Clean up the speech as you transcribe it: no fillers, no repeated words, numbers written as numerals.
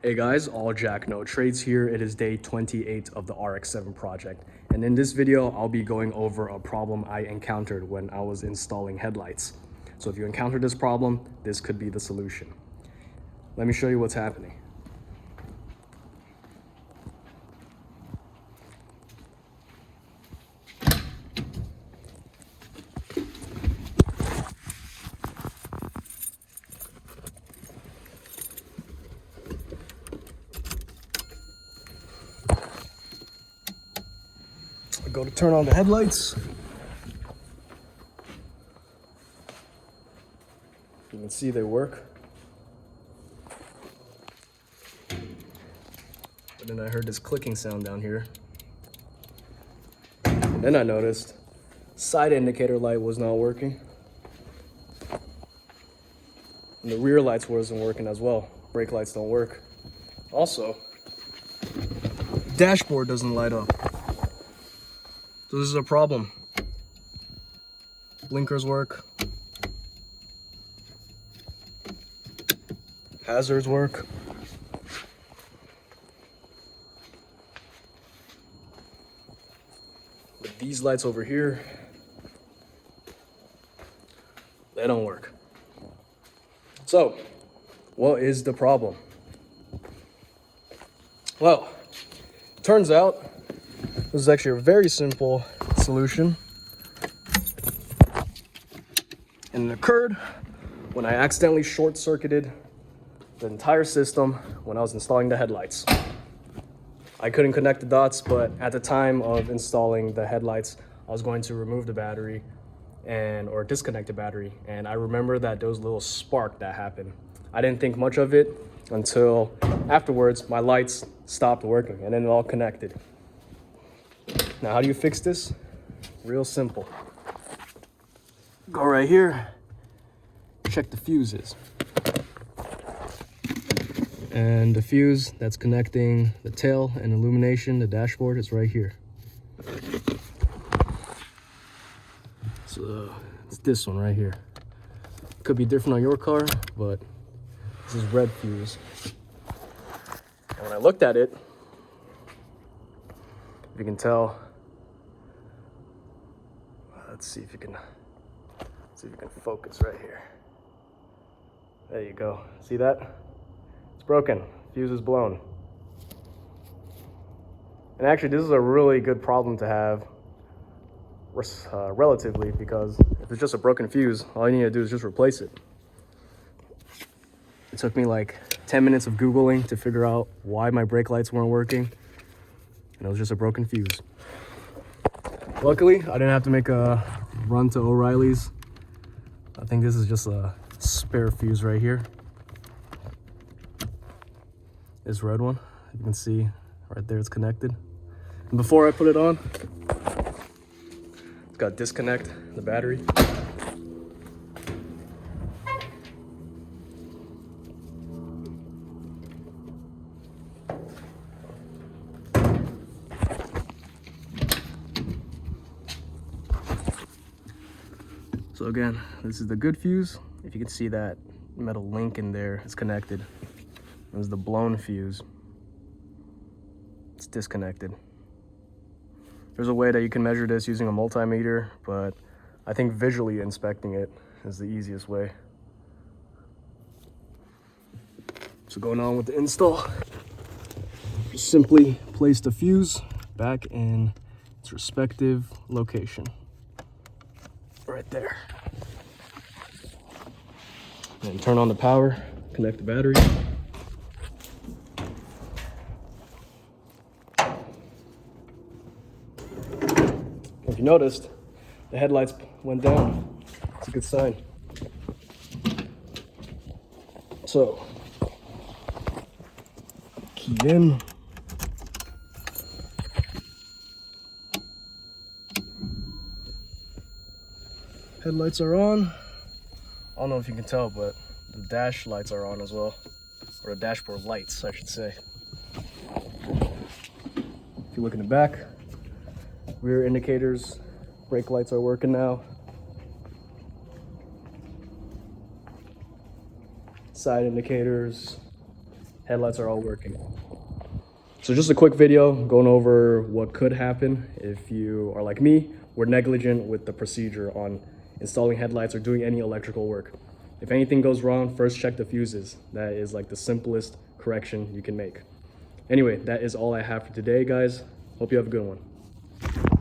Hey guys, all Jack, no trades here. It is day 28 of the RX7 project. And in this video, I'll be going over a problem I encountered when I was installing headlights. So if you encounter this problem, this could be the solution. Let me show you what's happening. I go to turn on the headlights. You can see they work. But then I heard this clicking sound down here. And then I noticed side indicator light was not working. And the rear lights wasn't working as well. Brake lights don't work. Also, dashboard doesn't light up. So this is a problem. Blinkers work. Hazards work. But these lights over here, they don't work. So, what is the problem? Well, turns out this is actually a very simple solution. And it occurred when I accidentally short-circuited the entire system when I was installing the headlights. I couldn't connect the dots, but at the time of installing the headlights, I was going to remove the battery or disconnect the battery. And I remember that there was a little spark that happened. I didn't think much of it until afterwards my lights stopped working and then it all connected. Now, how do you fix this? Real simple. Go right here, check the fuses. And the fuse that's connecting the tail and illumination, the dashboard, is right here. So it's this one right here. Could be different on your car, but this is red fuse. And when I looked at it, you can tell. Let's see if you can focus right here. There you go. See that? It's broken. Fuse is blown. And actually, this is a really good problem to have, relatively, because if it's just a broken fuse, all you need to do is just replace it. It took me like 10 minutes of Googling to figure out why my brake lights weren't working, and it was just a broken fuse. Luckily, I didn't have to make a run to O'Reilly's. I think this is just a spare fuse right here. This red one, you can see right there, it's connected. And before I put it on, it's got to disconnect the battery. So again, this is the good fuse. If you can see that metal link in there, it's connected. This is the blown fuse. It's disconnected. There's a way that you can measure this using a multimeter, but I think visually inspecting it is the easiest way. So going on with the install, just simply place the fuse back in its respective location. Right there. And turn on the power, connect the battery. If you noticed, the headlights went down. It's a good sign. So, key in. Headlights are on. I don't know if you can tell, but the dash lights are on as well. Or the dashboard lights, I should say. If you look in the back, rear indicators, brake lights are working now. Side indicators, Headlights are all working. So just a quick video going over what could happen if you are like me, were negligent with the procedure on installing headlights or doing any electrical work. If anything goes wrong, first check the fuses. That is like the simplest correction you can make. Anyway, that is all I have for today, guys. Hope you have a good one.